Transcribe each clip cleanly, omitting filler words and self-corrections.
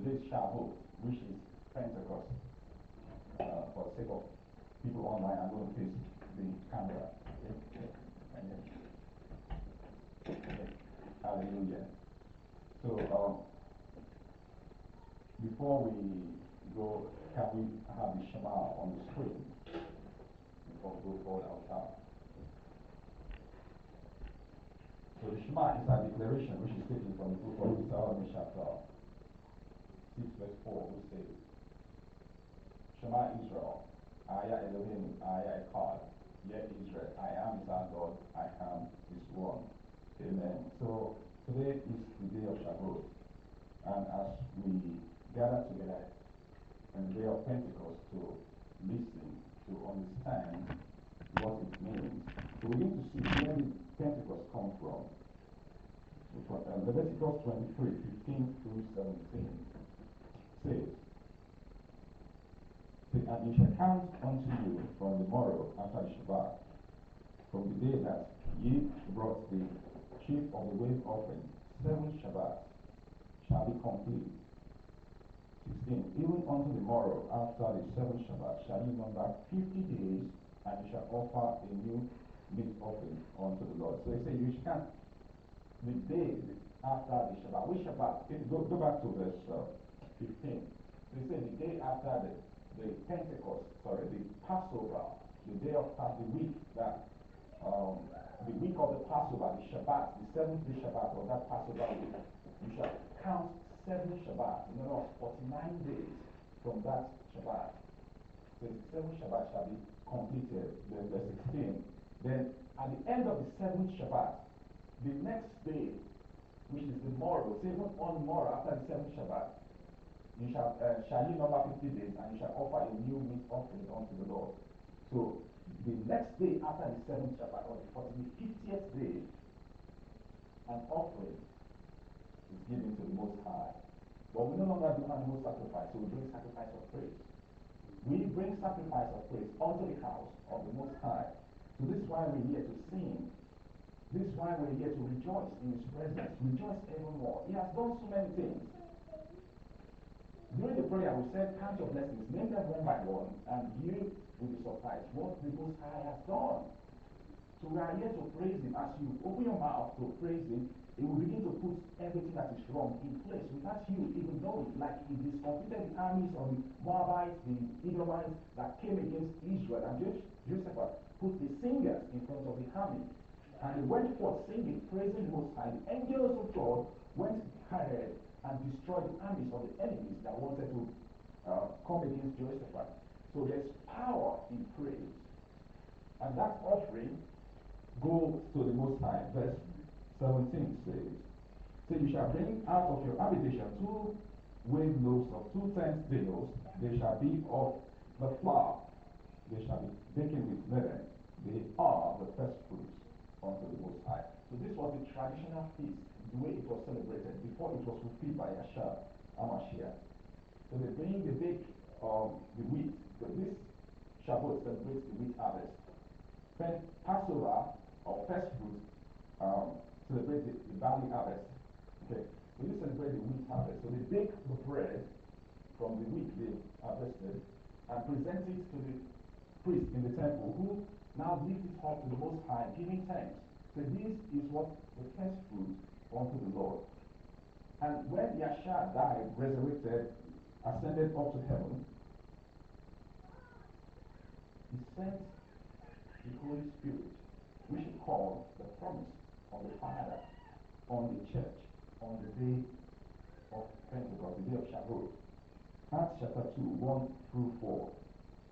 did Shavuot, which is Pentecost. For the sake of people online, I'm going to face the camera. Okay. Okay. Hallelujah. So, before we go, can we have the Shema on the screen before we go forward outside? So the Shema is a declaration which is taken from the book of Deuteronomy chapter 6 verse 4, which says, Shema Israel, Aya Elohim, Aya Echad, Yeh Israel, I am his God, I am his one. Amen. So today is the day of Shavuot, and as we gather together on the day of Pentecost to listen, to understand what it means, so we need to see where did Pentecost come from. So Leviticus 23, 15 through 17 says, and you shall count unto you from the morrow after the Shabbat, from the day that ye brought the chief of the wave offering, 7 Shabbats shall be complete. 16. Even unto the morrow after the 7 Shabbat shall ye number 50 days, and you shall offer a new meat offering unto the Lord. So he said, you shall count the day after the Shabbat. Which Shabbat? Go back to verse 15. So he said, the day after the Pentecost, the Passover, the day of the week that the week of the Passover, the Shabbat, the 7th day Shabbat of that Passover week, you shall count 7 Shabbats, in other words, 49 days from that Shabbat. So the 7 Shabbat shall be completed. Then verse 16. Then at the end of the 7th Shabbat, the next day, which is the morrow, say even on the morrow after the 7th Shabbat, you shall ye number 50 days, and you shall offer a new meat offering unto the Lord. So the next day after the 7th Shabbat, or the 50th day, an offering is given to the Most High. But we no longer do animal sacrifice, so we bring sacrifice of praise. We bring sacrifice of praise unto the house of the Most High. So this is why we're here to sing. This is why we're here to rejoice in His presence. Rejoice evermore. He has done so many things. During the prayer, we said, count your blessings, name them one by one, and you will be surprised what the Most High has done. So we are here to praise Him. As you open your mouth to praise Him, He will begin to put everything that is wrong in place without you even knowing. Like He discomfited the armies of the Moabites, the Edomites that came against Israel, and Joseph put the singers in front of the army. And they went forth singing, praising the Most High. The angels of God went ahead and destroyed the armies of the enemies that wanted to come against Joseph. So there's power in praise. And that offering goes to the Most High. Verse 17 says, so you shall bring out of your habitation 2 wave loaves of 2 tenths deals. They shall be of the flour. They shall be baken with leaven. They are the first fruits unto the Most High. So this was the traditional feast, the way it was celebrated before it was fulfilled by Yahshua HaMashiach. So they bake the wheat. This Shavuot celebrates the wheat harvest. Passover, or first fruit, celebrates the barley harvest. Okay, so you celebrate the wheat harvest. So they bake the bread from the wheat they harvested and present it to the priest in the temple, who now lift it up to the Most High, giving thanks. So this is what the first fruit unto the Lord. And when Yahshua died, resurrected, ascended up to heaven, He sent the Holy Spirit, which He called the promise of the Father, on the church, on the day of Pentecost, the day of Shavuot. Acts chapter 2, 1 through 4.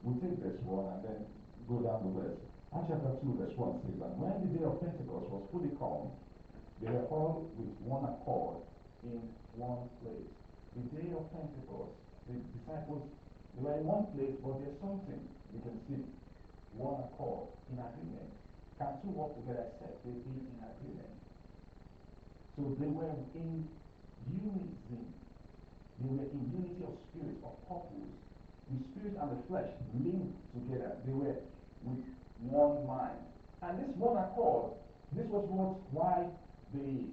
We'll take verse 1 and then go down the verse. Acts chapter 2, verse 1 says, and when the day of Pentecost was fully come, they were all with one accord in one place. The day of Pentecost, the disciples, they were in one place, but there's something you can see. One accord, in agreement. Can two walk together except they be in agreement? So they were in unity. They were in unity of spirit, of purpose. The spirit and the flesh linked together. They were with one mind. And this one accord, this was why the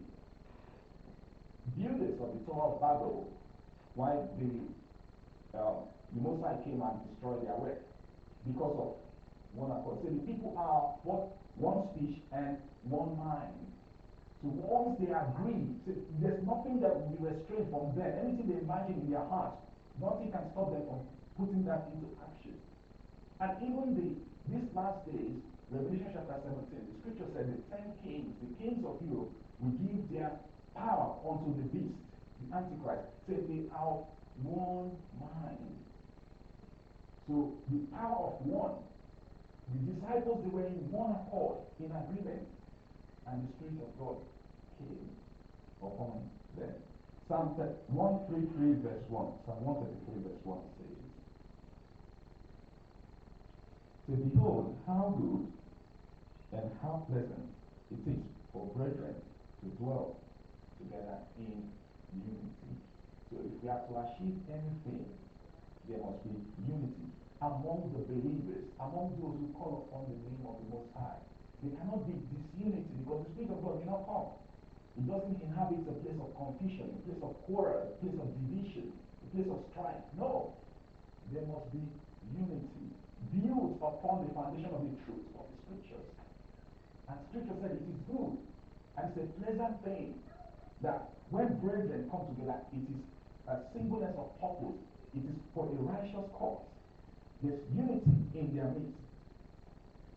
builders of the Tower of Babel why the Most High came and destroyed their work, because of one accord. So the people are what? One speech and one mind. So once they agree, so there's nothing that will be restrained from them. Anything they imagine in their heart, nothing can stop them from putting that into action. And even these last days, Revelation chapter 17, the scripture said the 10 kings, the kings of Europe, will give their power unto the beast, the Antichrist. Say they are one mind. So the power of one. The disciples, they were in one accord, in agreement, and the Spirit of God came upon them. Psalm 133 verse 1. Psalm 133 verse 1 says, "So behold, how good and how pleasant it is for brethren to dwell together in unity." So if we are to achieve anything, there must be unity among the believers, among those who call upon the name of the Most High. There cannot be disunity because the Spirit of God may not come. It doesn't inhabit a place of confusion, a place of quarrel, a place of division, a place of strife. No. There must be unity built upon the foundation of the truth of the Scriptures. And Scripture said it is good and it's a pleasant thing that when brethren come together, it is a singleness of purpose. It is for a righteous cause. There's unity in their midst.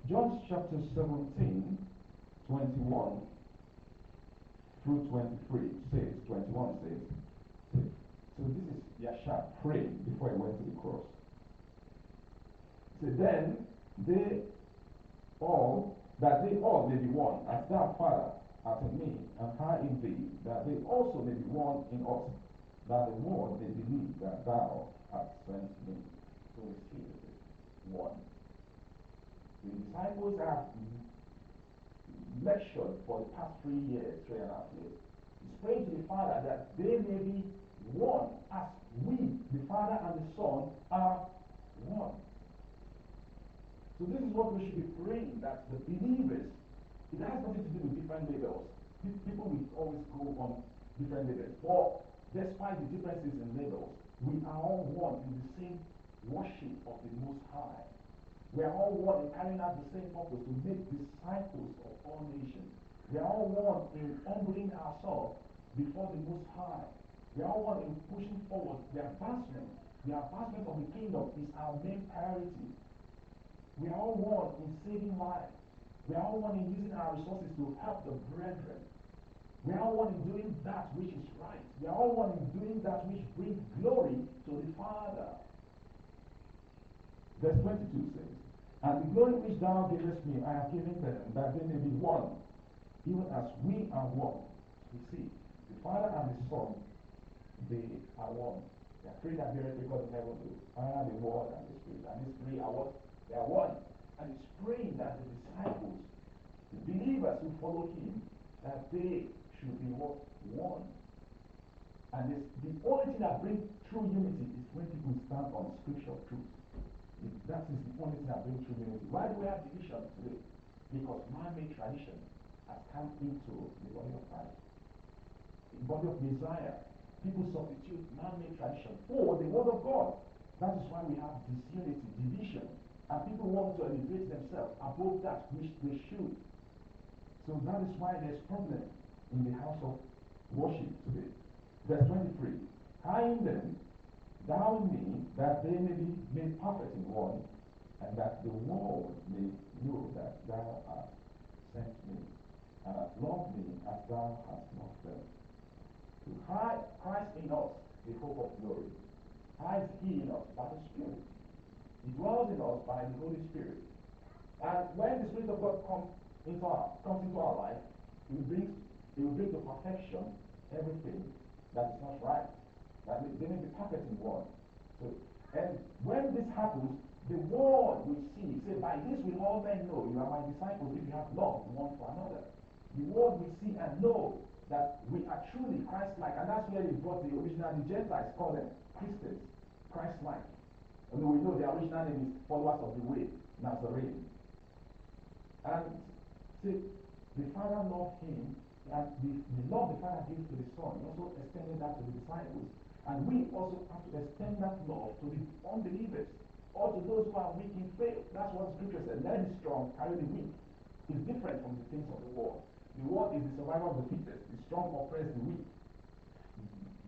John chapter 17, 21 through 23 says, 21 says, so this is Yahshua praying before he went to the cross. So then that they all may be one, as thou, Father, art in me, and I in thee, that they also may be one in us, that the world may believe that thou hast sent me. So we see this is one. The disciples have lectured for the past 3 years, 3.5 years. He's praying to the Father that they may be one, as we, the Father and the Son, are one. So this is what we should be praying, that the believers, it has nothing to do with different labels. People will always go on different labels. But despite the differences in labels, we are all one in the same worship of the Most High. We are all one in carrying out the same purpose, to make disciples of all nations. We are all one in humbling ourselves before the Most High. We are all one in pushing forward the advancement. The advancement of the kingdom is our main priority. We are all one in saving lives. We are all one in using our resources to help the brethren. We are all one in doing that which is right. We are all one in doing that which brings glory to the Father. Verse 22 says, "And the glory which thou gavest me, I have given them, that they may be one, even as we are one." You see, the Father and the Son, they are one. There are three that bear record in heaven: the Father, the Word, and the Spirit. And these three are what? They are one. And he's praying that the disciples, the believers who follow him, that they should be what? One. And the only thing that brings true unity is when people stand on scripture truth. That is the only thing that brings true unity. Why do we have division today? Because man-made tradition has come into the body of Christ. The body of Messiah. People substitute man-made tradition for the word of God. That is why we have disunity, division. And people want to elevate themselves above that which they should. So that is why there's problem in the house of worship today. Verse 23. "Hide them, thou in me, that they may be made perfect in one, and that the world may know that thou hast sent me, and hast loved me as thou hast loved them." To hide Christ in us, the hope of glory. Hides he in us by the Spirit. He dwells in us by the Holy Spirit. And when the Spirit of God comes into our life, He will bring to perfection everything that is not right. That they may be perfect in one. So, and when this happens, the world will see. Say, "By this will all men know you are my disciples, if you have love one for another." The world will see and know that we are truly Christ-like. And that's where he brought the original, the Gentiles call them Christians, Christ-like. And we know the original name is followers of the way, Nazarene. And see, the Father loved him, and the love the Father gives to the Son, he also extended that to the disciples. And we also have to extend that love to the unbelievers, or to those who are weak in faith. That's what Scripture said. Let the strong carry the weak. It's different from the things of the world. The world is the survival of the fittest. The strong oppress the weak.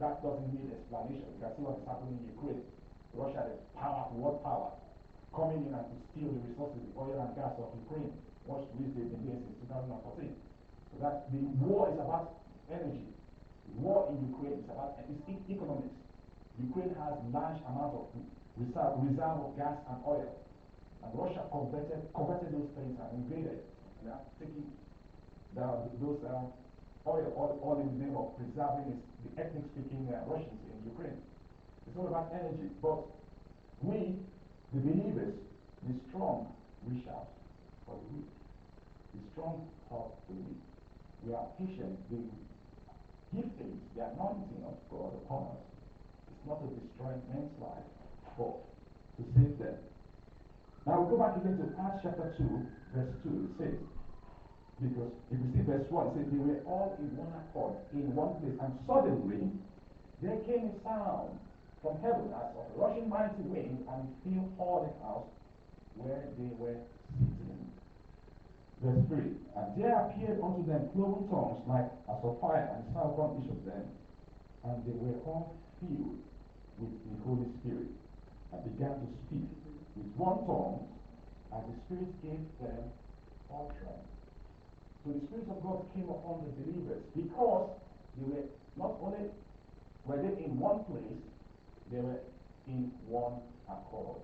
That doesn't need explanation. You can see what is happening in Ukraine. Russia has power, world power, coming in and to steal the resources, the oil and gas of Ukraine. Watch this, they've been there since 2014. So that the war is about energy. The war in Ukraine is about economics. Ukraine has large amount of reserve of gas and oil, and Russia converted those things and invaded. They are taking those oil all in the name of preserving the ethnic-speaking Russians in Ukraine. It's all about energy, but we, the believers, the strong, reach out for the weak. The strong help the weak. We are patient. The giftings, the anointing of God upon us, it's not to destroy men's life, but to save them. Now we go back again to Acts chapter 2, verse 2. It says, because if you see verse 1, it says, they were all in one accord, in one place, and suddenly there came a sound from heaven as of a rushing mighty wind, and it filled all the house where they were sitting. Verse 3, and there appeared unto them cloven tongues like as of fire, and sat upon each of them, and they were all filled with the Holy Spirit, and began to speak with one tongue, as the Spirit gave them utterance. So the Spirit of God came upon the believers, because they were not only were they in one place, they were in one accord.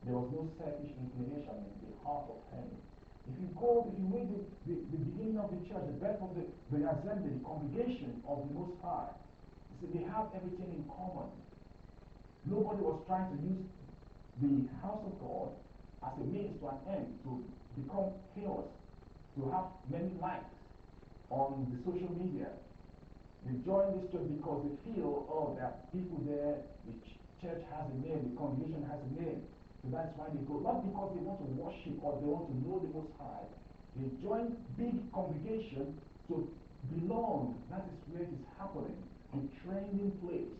There was no selfish inclination in the heart of any. If you read the beginning of the church, the birth of the assembly, the congregation of the Most High, you see, they have everything in common. Nobody was trying to use the house of God as a means to an end, to become famous, to have many likes on the social media. They join this church because they feel, oh, there are people there, the church has a name, the congregation has a name. So that's why they go. Not because they want to worship or they want to know the Most High. They join big congregation to belong. That is where it's happening. A trending place.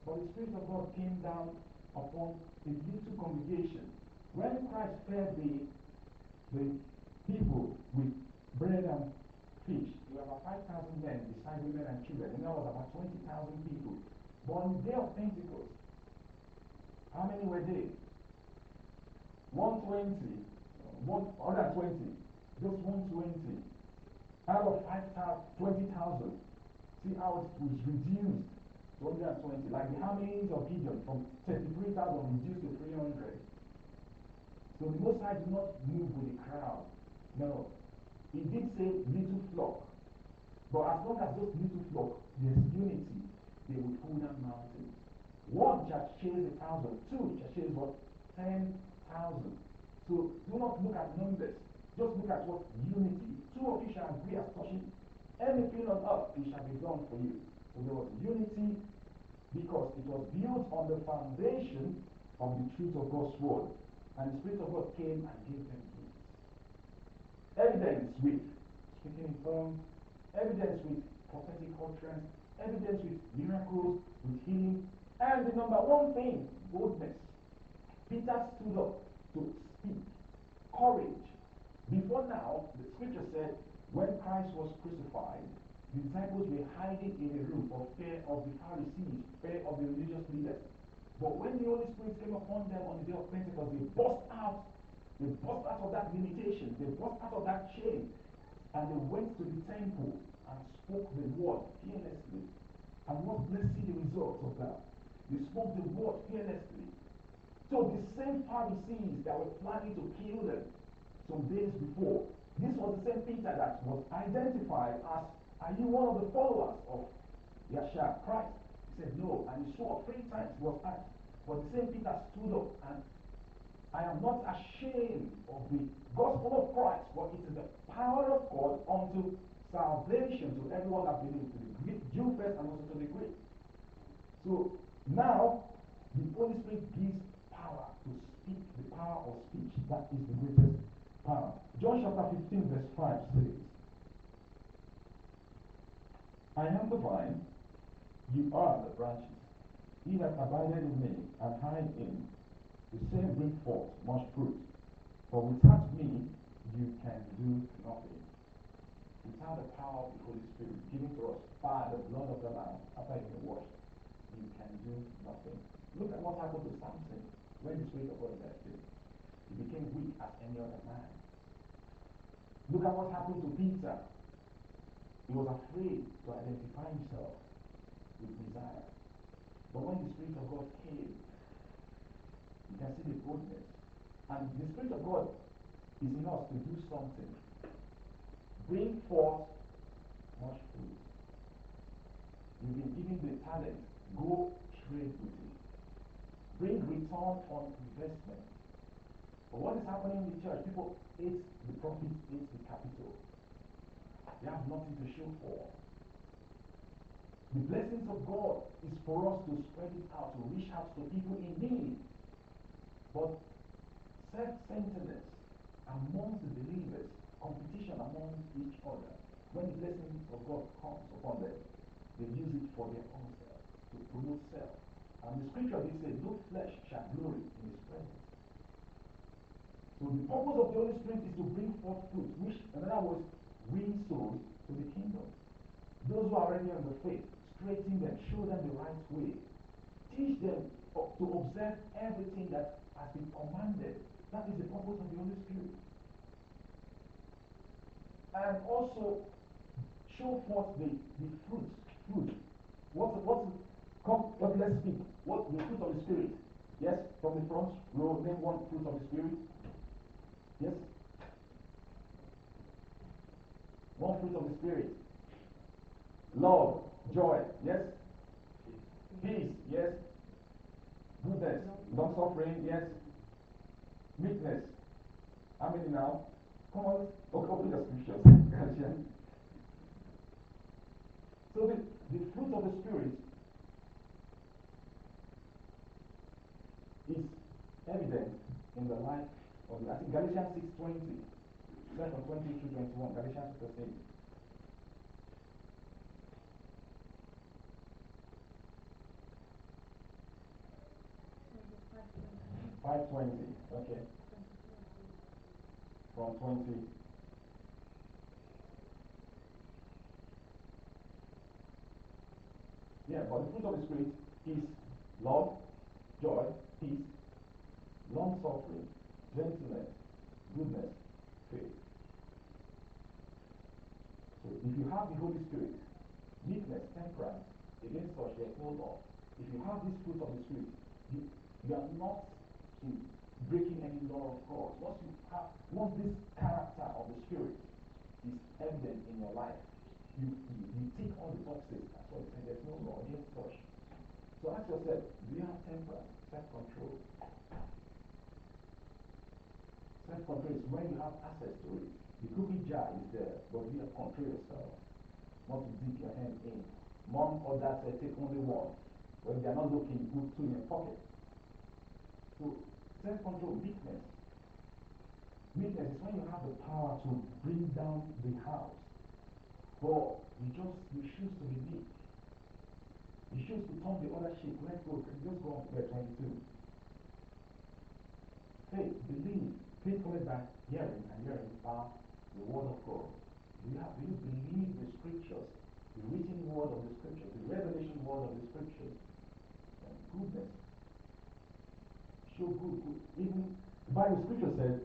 But the Spirit of God came down upon a little congregation. When Christ fed the people with bread and fish, there were about 5,000 men, besides women and children, and there was about 20,000 people. But on the day of Pentecost, how many were there? 120, 120, just 120 out of 20,000. See how it was reduced to 120, like the armies of Gideon from 33,000 reduced to 300. So the Most High did not move with the crowd. No, He did say little flock, but as long as those little flock, there's unity, they will pull down mountains. One shall chase 1,000, two shall chase what? 10,000. So do not look at numbers, just look at what unity. Two of you shall agree as touching anything on earth, it shall be done for you. So there was unity because it was built on the foundation of the truth of God's word. And the Spirit of God came and gave them gifts. Evidence with speaking in tongues, evidence with prophetic utterance, evidence with miracles, with healing. And the number one thing, boldness. Peter stood up to speak. Courage. Before now, the scripture said, when Christ was crucified, the disciples were hiding in a room for fear of the Pharisees, fear of the religious leaders. But when the Holy Spirit came upon them on the day of Pentecost, they burst out of that limitation, they burst out of that chain, and they went to the temple and spoke the word fearlessly. And let's see the results of that. They spoke the word fearlessly. So the same Pharisees that were planning to kill them some days before, this was the same Peter that was identified as, are you one of the followers of Yeshua, Christ? He said, no, and he swore 3 times, he was asked. But the same Peter stood up, and I am not ashamed of the gospel of Christ, for it is the power of God unto salvation to everyone that believes, to the Greek, Jew first and also to the Greek. So now, the Holy Spirit gives power to speak, the power of speech. That is the greatest power. John chapter 15 verse 5 says, I am the vine, You are the branches. He that abideth in me, and I in him, the same bring forth much fruit. For without me, you can do nothing. Without the power of the Holy Spirit given to us by the blood of the Lamb, after you've been washed, you can do nothing. Look at what happened to Samson when the Spirit of God left him. He became weak as any other man. Look at what happened to Peter. He was afraid to identify himself with Messiah. But when the Spirit of God came, you can see the boldness. And the Spirit of God is in us to do something. Bring forth much fruit. You've been given the talent. Go trade with it. Bring return on investment. But what is happening in the church? People hate the profit, hate the capital. They have nothing to show for. The blessings of God is for us to spread it out, to reach out to people in need. But self-centeredness amongst the believers, competition among each other, when the blessings of God comes upon them, they use it for their own self, to promote self. And the scripture they say, no flesh shall glory in his presence. So the purpose of the Holy Spirit is to bring forth fruit, which in other words, win souls to the kingdom. Those who are already on the faith, straighten them, show them the right way. Teach them to observe everything that has been commanded. That is the purpose of the Holy Spirit. And also show forth the fruit. Let's speak. What the fruit of the Spirit? Yes, from the front row, name one fruit of the Spirit. Yes? One fruit of the Spirit. Love, joy, yes? Peace, yes? Goodness, long suffering, yes? Meekness. How many now? Come on, open the scriptures. So the fruit of the Spirit is evident in the life of I think Galatians 6:20, from 20 to 21, Galatians 6:8. Okay. From 20. Yeah, but the fruit of the Spirit is love, joy, peace, long suffering, gentleness, goodness, faith. So if you have the Holy Spirit, meekness, temperance, against such there is no law. If you have this fruit of the Spirit, you are not breaking any law of God. Once this character of the Spirit is evident in your life, you take all the boxes. That's what it says. There's no law against such. So ask yourself, do you have temperance, self-control? Self-control is when you have access to it. The cookie jar is there, but you have control yourself. Not to dip your hand in. Mom or dad said take only one. When they are not looking, put two in your pocket. So self-control, meekness. Meekness is when you have the power to bring down the house. But you choose to be meek. You choose to turn the other cheek. Let's go. Just go on to verse 22. Faith, believe. Faith comes by hearing, and hearing by the word of God. Do you believe the scriptures, the written word of the scriptures, the revelation word of the scriptures? And goodness. Show good. Even the Bible scripture says,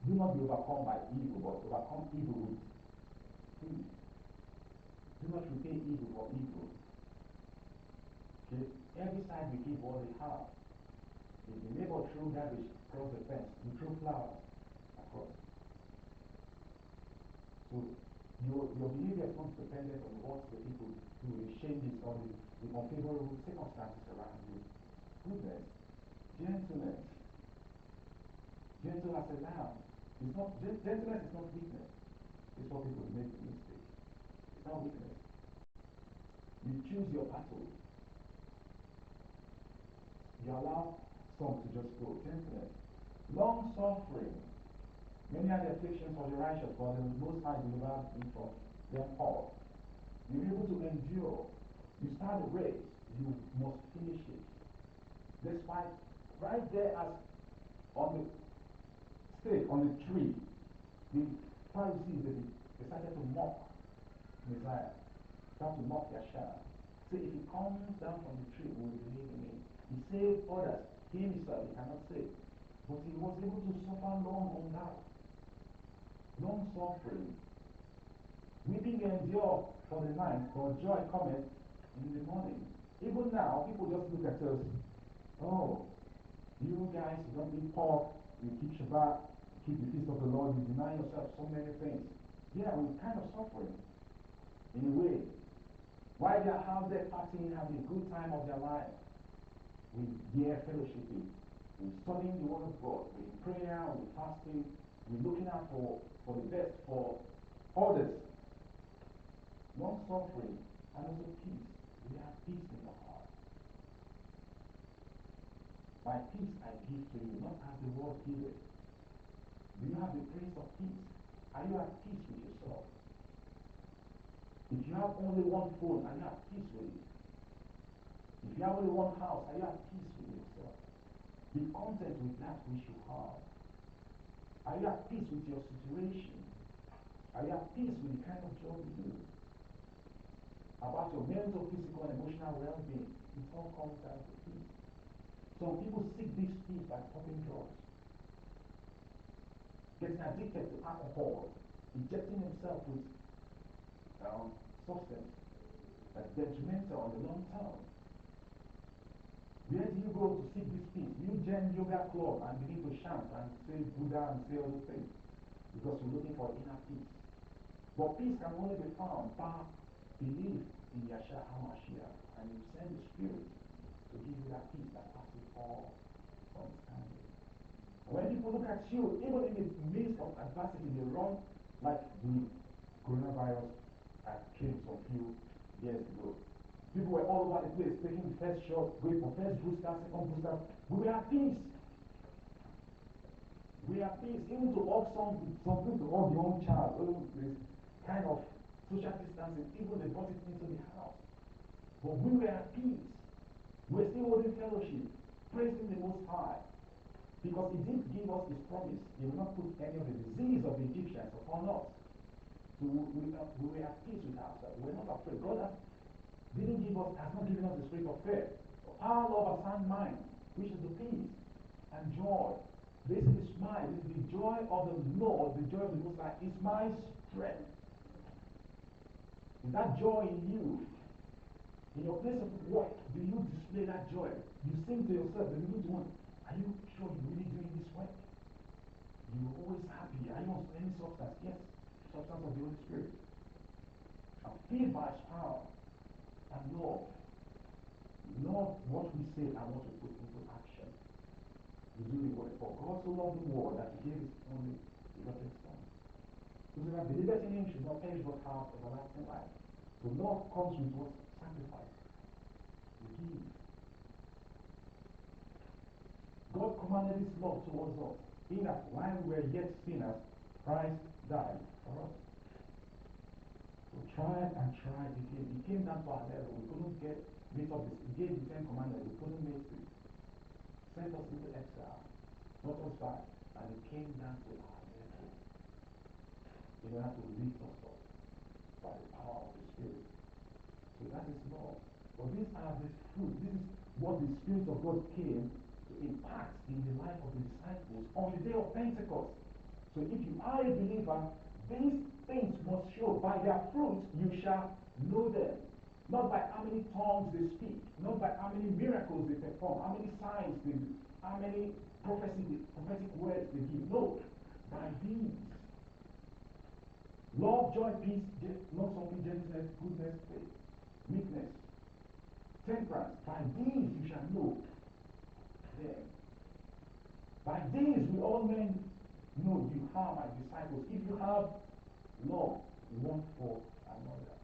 do not be overcome by evil, but overcome evil with good. Do not repay evil for evil. Okay? Every side we give what we have. If the neighbor threw garbage across the fence, we throw flowers across. So your behavior is not dependent on what the people do, the changes or the unfavorable circumstances around you. Goodness, gentleness. Gentle as a lamb. Gentleness is not weakness. It's what people make a mistake. It's not weakness. You choose your battle. You allow some to just go. Gentleness. Long suffering. Many are the afflictions of the righteous, but the Most High delivered me from them all. You're able to endure. You start a race, you must finish it. Despite right there as on the stake, on the tree, the Pharisees, they started to mock Messiah, start to mock Yeshua. Say, if he comes down from the tree, we will believe in him. He saved others. He himself, he cannot save. But he was able to suffer long on that. Long suffering. Weeping may endure for the night, but joy cometh in the morning. Even now, people just look at us, oh, you guys, you don't eat pork, you keep Shabbat, you keep the feast of the Lord, you deny yourself so many things. Yeah, we're kind of suffering, in a way. While they are out there partying, having a good time of their life, we hear fellowshipping, we're studying the Word of God, we're in prayer, we're fasting, we're looking out for the best for others. Long suffering and also peace. We have peace in your heart. My peace I give to you, not as the world giveth. Do you have the grace of peace? Are you at peace with yourself? If you have only one phone, are you at peace with it? If you have only one house, are you at peace with yourself? Be content with that which you have. Are you at peace with your situation? Are you at peace with the kind of job you do? About your mental, physical, and emotional well-being, it all comes down to peace. Some people seek this peace by popping drugs, getting addicted to alcohol, injecting themselves with substance that's detrimental on the long term. Where do you go to seek this peace? You join yoga club and begin to chant and say Buddha and say all those things because you're looking for inner peace. But peace can only be found by belief in Yeshua HaMashiach, and you send the Spirit to give you that peace that passes all understanding. When people look at you, even in the midst of adversity, they run like the coronavirus that came some few years ago. People were all over the place taking the first shot, going for first booster, second booster. We were at peace. We are at peace. Even to hug something to hug your own child, this kind of social distancing, people they brought it into the house. But we were at peace. We're still holding fellowship, praising the Most High. Because he didn't give us his promise. He will not put any of the disease of the Egyptians upon us. So we were at peace with ourselves. We're not afraid. God has not given us the spirit of fear. Power, love, and sound mind, which is the peace and joy. This is mine. This is the joy of the Lord, the joy of the Most High is my strength. Is that joy in you? In your place of work, do you display that joy? You sing to yourself, the little one, are you sure you're really doing this work? You're always happy. Are you on any substance? Yes. Substance of the Holy Spirit. I'm filled by his power and love. Love what we say and what we put into action. We do the word. For God so loved the world that he gave his only begotten Son. Whosoever believeth in him should not perish but have everlasting life. So love comes with what? Sacrifice. We give. God commanded his love towards us, in that while we were yet sinners, Christ died for us. So tried and tried again. He came down to our level. We couldn't meet up this. He gave the Ten Commandments. We couldn't meet it. Sent us into exile. Brought us back. And he came down to our level in order to lift us up by the power of the Spirit. So that is love. But these are the fruit. This is what the Spirit of God came to impact in the life of the disciples on the day of Pentecost. So if you are a believer, these things must show. By their fruits you shall know them. Not by how many tongues they speak, not by how many miracles they perform, how many signs they do, how many prophetic words they give. No, by these. Love, joy, peace, long-suffering, gentleness, goodness, faith, meekness, temperance. By these you shall know them. By these will all men know you are my disciples. If you have love one for another.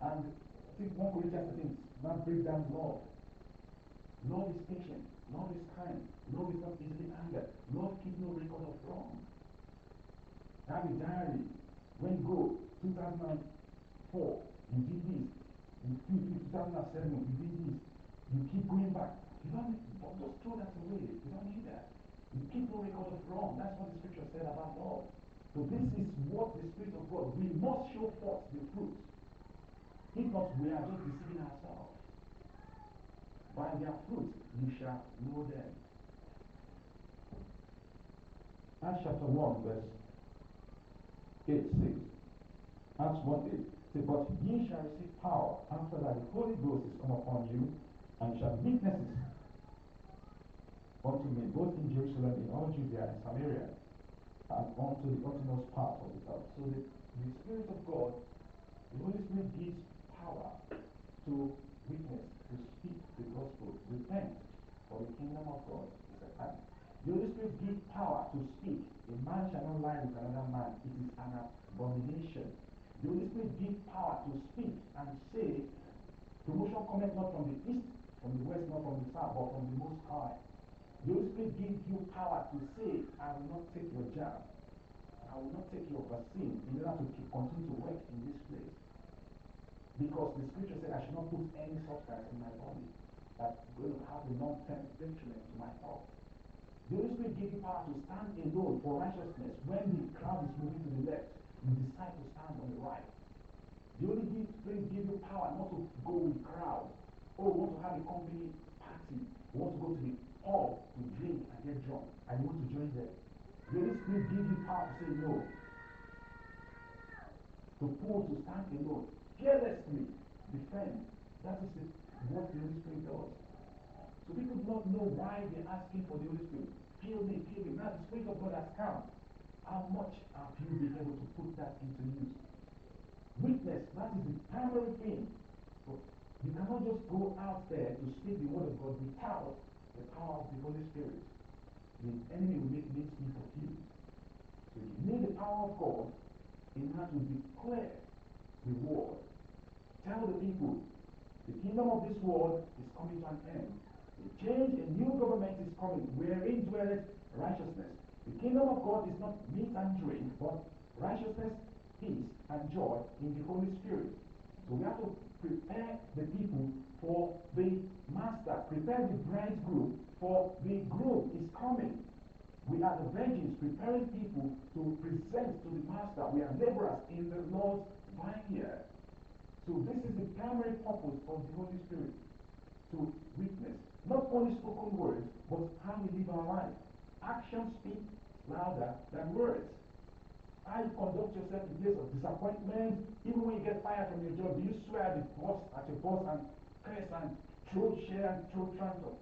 And I think 1 Corinthians 13 now break down love. Love is patient. Love is kind. Love is not easily angered. Love keeps no record of wrong. Have a diary. When you go, 2004, you did this. In 2007, you did this. You keep going back. You don't just throw that away. You don't need that. You keep no record of wrong. That's what the scripture said about love. So this is what the Spirit of God, we must show forth the fruit. If not, we are just deceiving ourselves. By their fruit, you shall know them. Acts chapter 1, verse 8 says, Acts 1 8 says, but ye shall receive power after that the Holy Ghost is come upon you, and shall be witnesses unto me, both in Jerusalem, in all Judea and Samaria, and unto the uttermost part of the earth. So the Spirit of God, the Holy Spirit gives power to witness, to speak the gospel. Repent, for the kingdom of God is at hand. The Holy Spirit gives power to speak. A man shall not lie with another man. It is an abomination. The Holy Spirit gives power to speak and say, promotion cometh not from the east, from the west, not from the south, but from the Most High. The Holy Spirit gives you power to say, I will not take your job. I will not take your vaccine in order to continue to work in this place. Because the scripture said I should not put any substance in my body that's going to have a long-term detriment to my health. The Holy Spirit gives you power to stand alone for righteousness. When the crowd is moving to the left, you decide to stand on the right. The Holy Spirit gives you power not to go with the crowd. Oh, we want to have a company party. We want to go to the pub to drink and get drunk, and you want to join them. The Holy Spirit gives you power to say no. To stand alone. Fearlessly defend. That is what the Holy Spirit does. So people do not know why they're asking for the Holy Spirit. Fill me, fill me. Now the Spirit of God has come. How much have you been able to put that into use? Witness, that is the primary thing. So you cannot just go out there to speak the word of God without the power of the Holy Spirit. The enemy will make mincemeat of you. So you need the power of God in order to declare the word. Tell the people, the kingdom of this world is coming to an end. A change, a new government is coming, wherein dwelleth righteousness. The kingdom of God is not meat and drink, but righteousness, peace, and joy in the Holy Spirit. So we have to prepare the people for the master, prepare the bridegroom, for the groom is coming. We are the virgins preparing people to present to the master. We are laborers in the Lord's vineyard. So this is the primary purpose of the Holy Spirit, to witness. Not only spoken words, but how we live our life. Actions speak louder than words. How you conduct yourself in place of disappointment. Even when you get fired from your job, do you swear at your boss and curse and throw share and throw transport?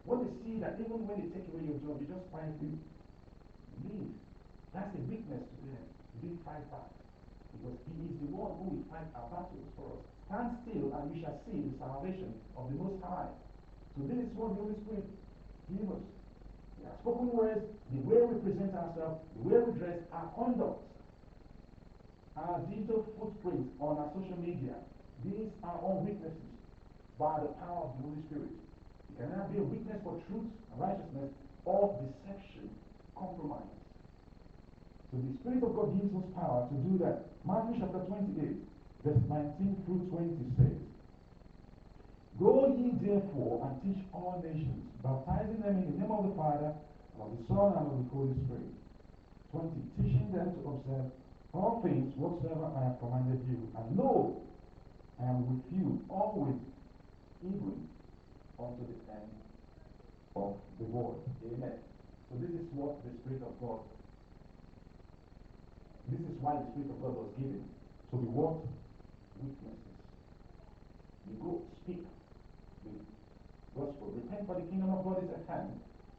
When they see that even when they take away your job, you just quietly leave. That's a weakness to them. You didn't fight back. Because he is the one who will fight our battles for us. Stand still and you shall see the salvation of the Most High. So this is what the Holy Spirit gives us. Our spoken words, the way we present ourselves, the way we dress, our conduct, our digital footprint on our social media. These are all witnesses by the power of the Holy Spirit. You can either be a witness for truth and righteousness or deception, compromise. So the Spirit of God gives us power to do that. Matthew chapter 28, verse 19 through 20 says, Go ye therefore and teach all nations, baptizing them in the name of the Father, and of the Son, and of the Holy Spirit. 20. Teaching them to observe all things whatsoever I have commanded you. And lo, I am with you always, even unto the end of the world. Amen. So this is what the Spirit of God, this is why the Spirit of God was given. To be what? Witnesses. You go speak the gospel. Repent, for the kingdom of God is at hand.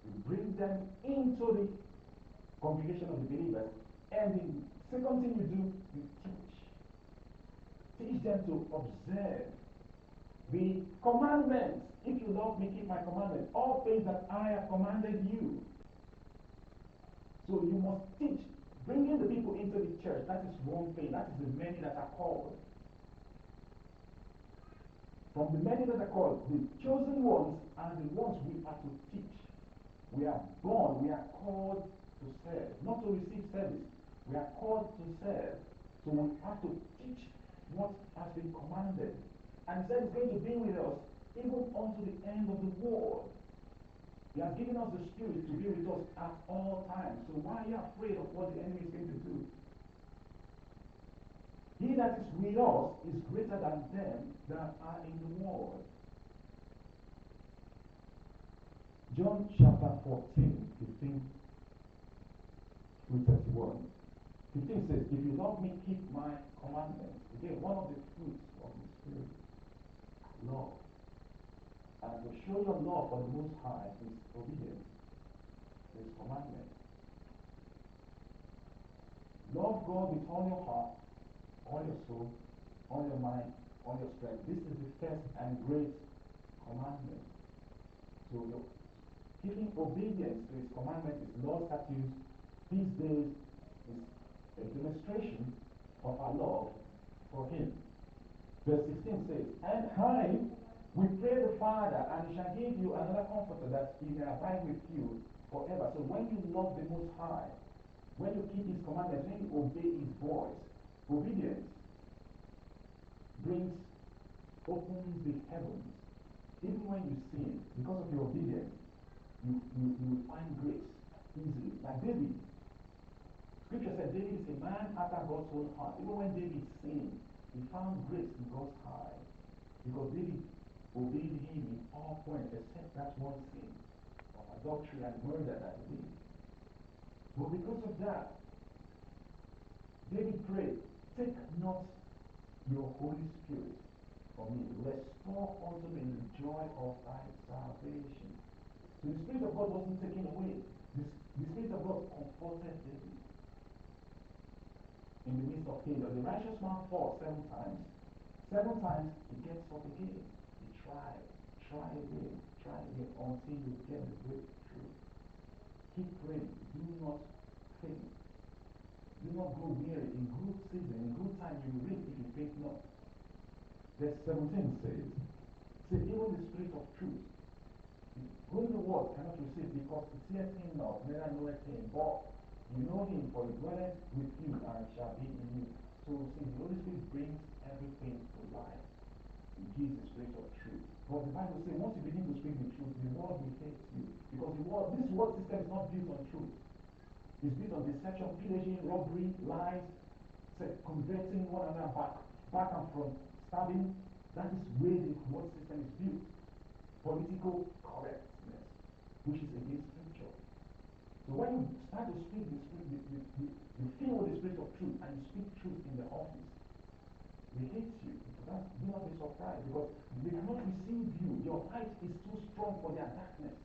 You bring them into the congregation of the believers. And the second thing you do, you teach. Teach them to observe the commandments. If you love me, keep my commandments. All things that I have commanded you. So you must teach. Bringing the people into the church, that is one thing. That is the many that are called. From the many that are called, the chosen ones are the ones we are to teach. We are born, we are called to serve, not to receive service. We are called to serve. So we have to teach what has been commanded. And he said he's going to be with us even unto the end of the world. He has given us the Spirit to be with us at all times. So why are you afraid of what the enemy is going to do? He that is with us is greater than them that are in the world. John chapter 14, 15 through 31. 15 says, if you love me, keep my commandments. Again, one of the fruits of the Spirit, love. And to show your love for the Most High is obedience to His commandment. Love God with all your heart, all your soul, all your mind, all your strength. This is the first and great commandment. So giving obedience to His commandment, His laws, statutes, these days is a demonstration of our love for Him. Verse 16 says, and we pray the Father, and He shall give you another comforter, that He may abide with you forever. So when you love the Most High, when you keep His commandments, when you obey His voice, obedience opens the heavens. Even when you sin, because of your obedience, you will find grace easily. Like David. Scripture said David is a man after God's own heart. Even when David sinned, he found grace in God's eye. Because David obeyed Him in all points except that one sin of adultery and murder that he did. But because of that, David prayed, take not your Holy Spirit from me. Restore unto me the joy of thy salvation. So the Spirit of God wasn't taken away. The Spirit of God comforted David. In the midst of failure, the righteous man falls 7 times. 7 times he gets up again. He try again, until you get the breakthrough. Keep praying. Do not faint. Do not grow weary. In good season, in good time, you will reap if you faint not. Verse 17 says, even the Spirit of truth, whom the world cannot receive, because it seeth Him not, neither knoweth Him, but you know Him, for He dwelleth with you and shall be in you. So see, the Holy Spirit brings everything to life. He gives the Spirit of truth. But the Bible says, once you begin to speak the truth, the world will hate you. Because this world system is not built on truth. It's built on deception, pillaging, robbery, lies, converting one another back and front, stabbing. That is where the world system is built. Political correctness, which is against Scripture. So when you start to speak the Spirit, you fill with the Spirit of truth, and you speak truth in the office, they hate you. Do not be surprised, because they cannot receive you. Your light is too strong for their darkness.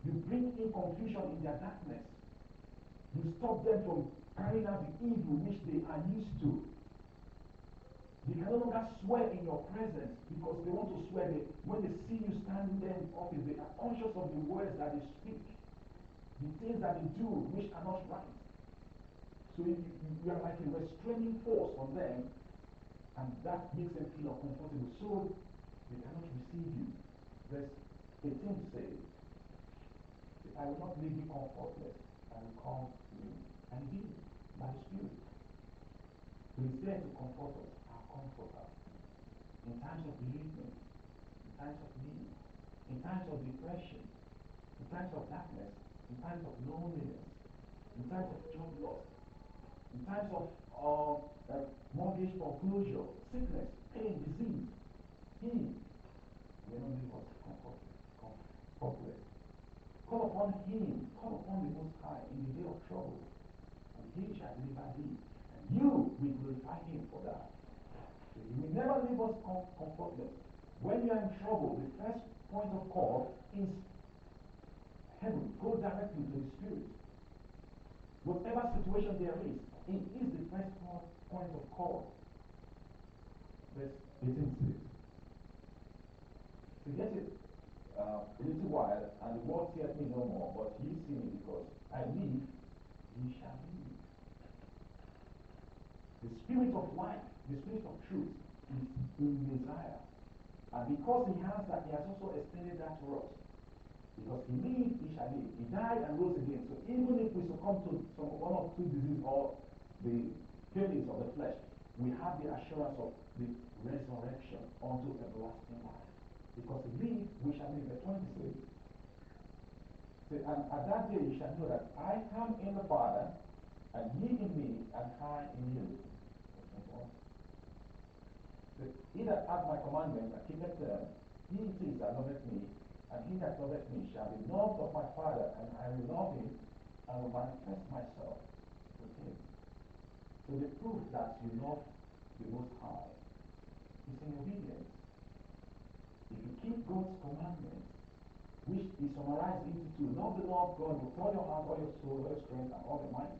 You bring in confusion in their darkness. You stop them from carrying out the evil which they are used to. They can no longer swear in your presence, because they want to swear. When they see you standing there in office, they are conscious of the words that they speak, the things that they do which are not right. So you are like a restraining force on them, and that makes them feel uncomfortable. So they cannot receive you. Verse 18 says, I will not leave you comfortless. I will come to you. And He did, by the Spirit. So He's there to comfort us, our comforter. In times of bereavement, in times of need, in times of depression, in times of darkness, in times of loneliness, in times of job loss, in times of mortgage foreclosure, sickness, pain, disease. He will not leave us comfortless. Call upon Him, call upon the Most High in the day of trouble, and He shall deliver thee, and you will glorify Him for that. So He will never leave us comfortless. When you are in trouble, the first point of call is heaven. Go directly to the Spirit. Whatever situation there is, it is the first point of call. Verse 18 says, to get it a little while, and the world seeth me no more, but ye see me, because I live, ye shall live. The Spirit of life, the Spirit of truth, is in Messiah. And because He has that, He has also extended that to us. Because He lived, He shall live. He died and rose again. So even if we succumb to one of two diseases or the failings of the flesh, we have the assurance of the resurrection unto everlasting life. Because if we shall live. Verse 20 says, and at that day you shall know that I am in the Father, and ye in me, and I in you. He that hath my commandments and keepeth them, he it is that loveth me, and he that loveth me shall be loved of my Father, and I will love him, and will manifest myself with him. So the proof that you love the Most High is in obedience. If you keep God's commandments, which is summarized into two, love the Lord God with all your heart, all your soul, all your strength, and all your mind.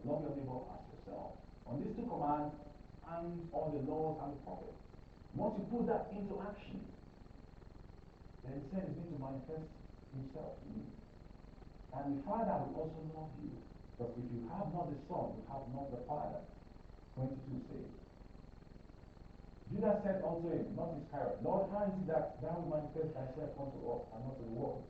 Love your neighbor as yourself. On these two commands, and all the laws and the prophets. Once you put that into action, then the Son is going to manifest himself in you. And the Father will also love you. Because if you have not the Son, you have not the Father. 22 says, Judas said unto him, not Iscariot, Lord, how is it that thou wilt manifest thyself unto us, and not to the world?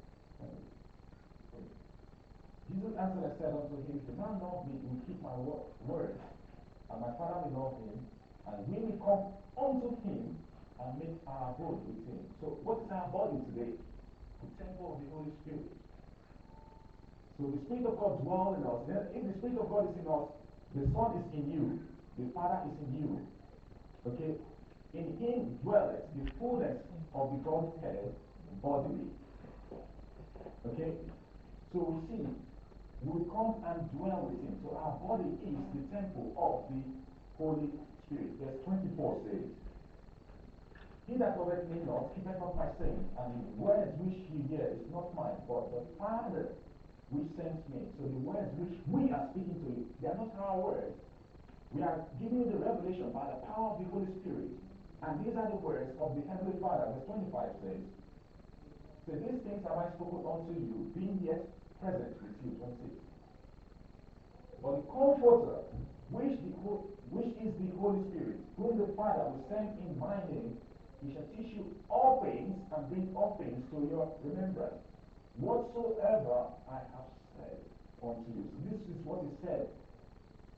Jesus answered and said unto him, if the man love me, he will keep my word, and my Father will love him, and we will come unto him and make our abode with him. So what is our body today? The temple of the Holy Spirit. So the Spirit of God dwells in us. If the Spirit of God is in us, the Son is in you, the Father is in you. Okay? In him dwelleth the fullness of the Godhead bodily. Okay? So we see, we will come and dwell with him. So our body is the temple of the Holy Spirit. Verse 24 says, he that loveth me not, keepeth not my saying, and the words which ye hear is not mine, but the Father which sends me. So the words which we are speaking to you, they are not our words. We are giving you the revelation by the power of the Holy Spirit. And these are the words of the Heavenly Father. Verse 25 says, so these things have I spoken unto you, being yet present with you. 26. But the Comforter, which is the Holy Spirit, whom the Father will send in my name, he shall teach you all things, and bring all things to your remembrance, whatsoever I have said unto you. So this is what he said.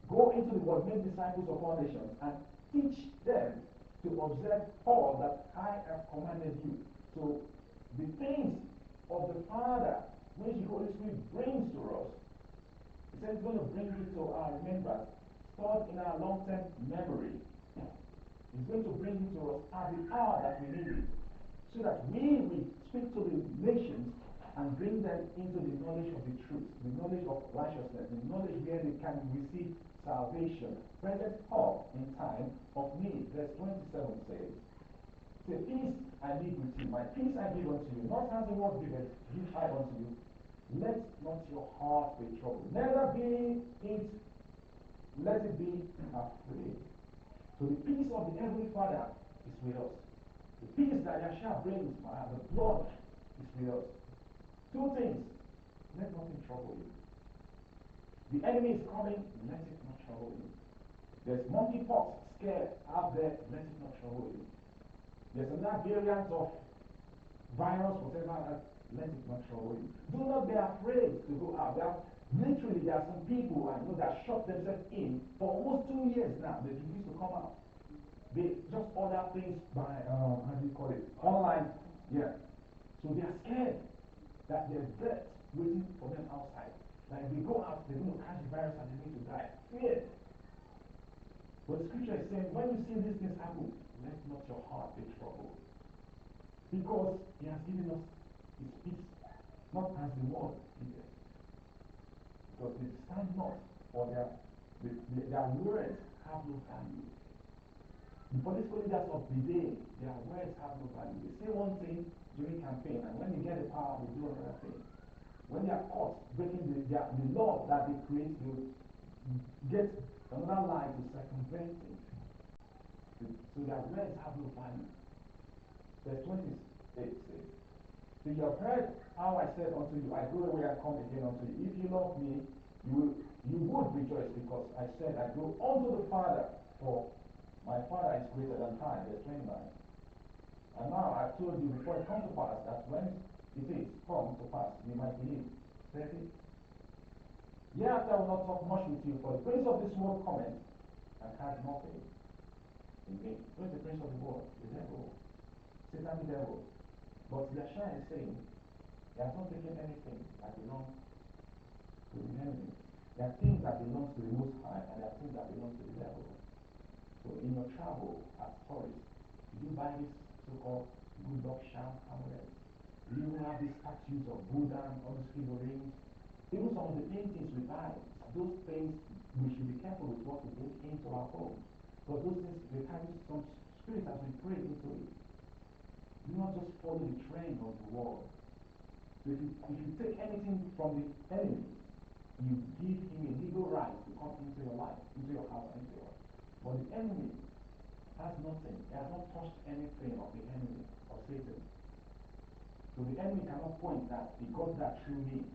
Go into the world, make disciples of all nations, and teach them to observe all that I have commanded you. So the things of the Father, which the Holy Spirit brings to us, he says he's going to bring it to our remembrance, stored in our long-term memory. He's going to bring it to us at the hour that we need it, so that we will speak to the nations and bring them into the knowledge of the truth, the knowledge of righteousness, the knowledge where they can receive salvation, present help in time of need. Verse 27 says, say, peace I leave with you, my peace I give unto you, not as the world giveth, give I unto you. Let not your heart be troubled, neither be it, let it be afraid. So the peace of the Heavenly Father is with us. The peace that Yeshua brings by the blood is with us. Two things. Let nothing trouble you. The enemy is coming, let it not trouble you. There's monkeypox scare out there, let it not trouble you. There's another variant of virus, whatever, let it not trouble you. Do not be afraid to go out. Literally, there are some people I know that shut themselves in for almost 2 years now. They refuse to come out. They just order things by, how do you call it, online. Yeah. So they are scared that there's death waiting for them outside. Like if they go out, they're going to catch the virus and they're going to die. Fear. But the scripture is saying, when you see these things happen, let not your heart be troubled. Because he has given us his peace, not as the world giveth. Because they stand not, or their words have no value. The political leaders of the day, their words have no value. They say one thing during campaign, and when they get the power, they do another thing. When they are caught breaking the law that they create, they get another lie to circumvent it. So their words have no value. Verse 28 says, so you have heard how I said unto you, I go away and come again unto you. If you love me, you would rejoice, because I said, I go unto the Father, for my Father is greater than I. Verse 29. And now I've told you before it comes to pass, that when it is come to pass, you might believe. 30. Yet I will not talk much with you, for the prince of this world cometh, and has nothing in me. Who is the prince of the world? The devil. Satan the devil. But Yeshua is saying, he has not taken anything that belongs to the enemy. There are things that belong to the Most High, and there are things that belong to the devil. So in your travel as tourists, did you buy this so-called good luck charm amulet? Do you have these statues of Buddha and all these figurines? Even some of the paintings we buy, those things, we should be careful with what we bring into our home. Because those things, they carry some spirit as we pray into it. Do not just follow the trend of the world. So if you take anything from the enemy, you give him a legal right to come into your life, into your house, into your life. But the enemy has nothing. He has not touched anything of the enemy, of Satan. So the enemy cannot point that he got that through me.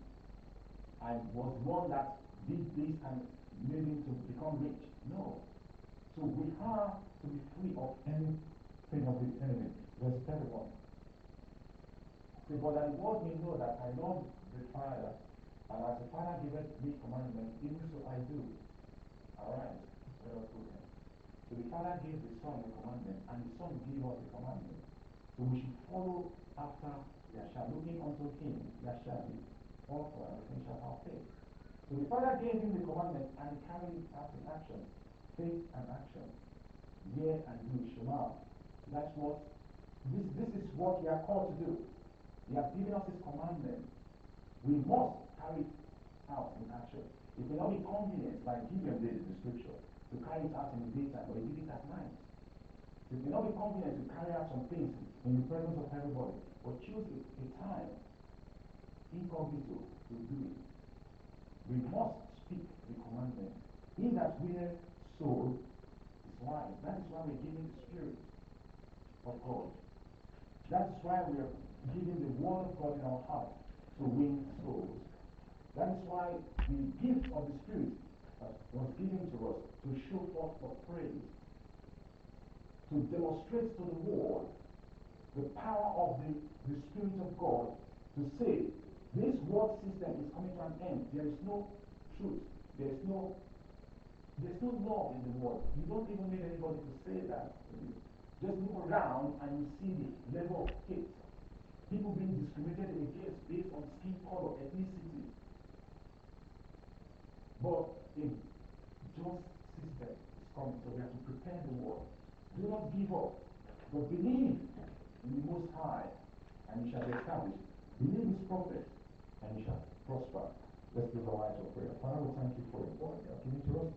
I was one that did this and made him to become rich. No. So we have to be free of anything of the enemy. Verse 31. Say, but that the world may know that I love the Father, and as the Father giveth me commandment, even so I do. Alright, let us go there. So the Father gave the Son the commandment, and the Son gave us the commandment. So we should follow after Yeshua, looking unto him, Yeshua, the author and the finisher of our faith. So the Father gave him the commandment, and he carried it out in action. Faith and action. Hear and do, Shema. That's what, this is what we are called to do. He has given us his commandment. We must carry it out in action. It may not be convenient, like Gideon did in the scripture, to carry it out in the daytime, but he did it at night. It may not be convenient to carry out some things in the presence of everybody, but choose a time incognito to do it. We must speak the commandment. He that winneth soul is wise. That is why we're giving the Spirit of God. That is why we are giving the word of God in our heart to win souls. That is why the gift of the Spirit was given to us to show forth for praise, to demonstrate to the world the power of the Spirit of God, to say, this world system is coming to an end. There is no truth. There's no love in the world. You don't even need anybody to say that. Just look around and you see the level of hate. People being discriminated against based on skin color, ethnicity. But a just system is coming, so we have to prepare the world. Do not give up, but believe in the Most High, and you shall be established. Believe his prophet, and you shall prosper. Let's give our eyes of prayer. Father, we thank you for your word you have given to us.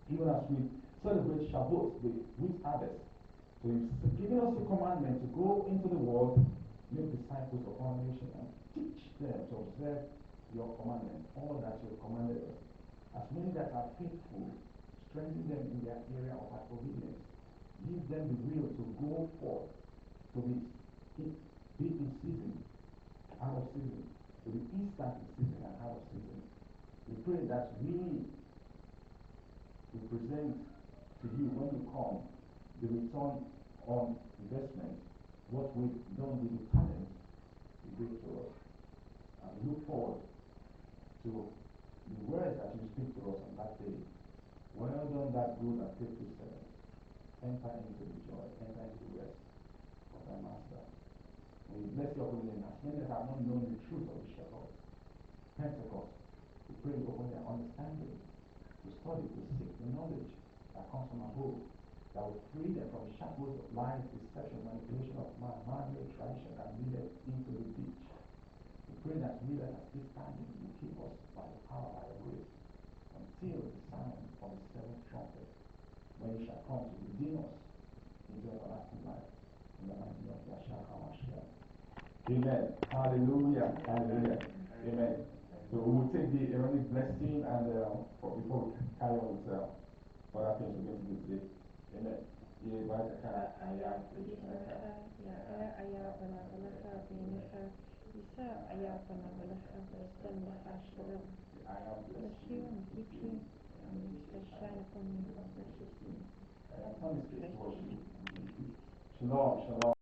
Even as we celebrate Shavuot, the wheat harvest, so you've given us a commandment to go into the world, make disciples of all nations, and teach them to observe your commandments, all that you have commanded us. As many that are faithful, strengthen them in their area of obedience. Give them the will to go forth, to be in season, out of season, to be instant in season and out of season. We pray that we present to you when you come the return on investment, what we've done with the talent you gave to us. And we look forward to the words that you speak to us on that day. Well done, that good and faithful servant. Enter into the joy, enter into the rest of thy master. We bless your holy name. As many that have not known the truth of the Shavuot, Pentecost, we pray you open their understanding, to study, to seek the knowledge that comes from above, that will free them from the shackles of lies, deception, manipulation of man-made tradition that lead us into the ditch. We pray that we that are still standing will keep us by the power, by your grace, until the sound of the seventh trumpet, when he shall come to redeem us into everlasting life. In the mighty name of Yeshua HaMashiach. Amen. Hallelujah. Hallelujah. Amen. So we will take the Aaronic blessing and before we carry on with other things we're going to do today. Amen. Bless you and keep you, and shine upon you, precious name. Shalom, shalom.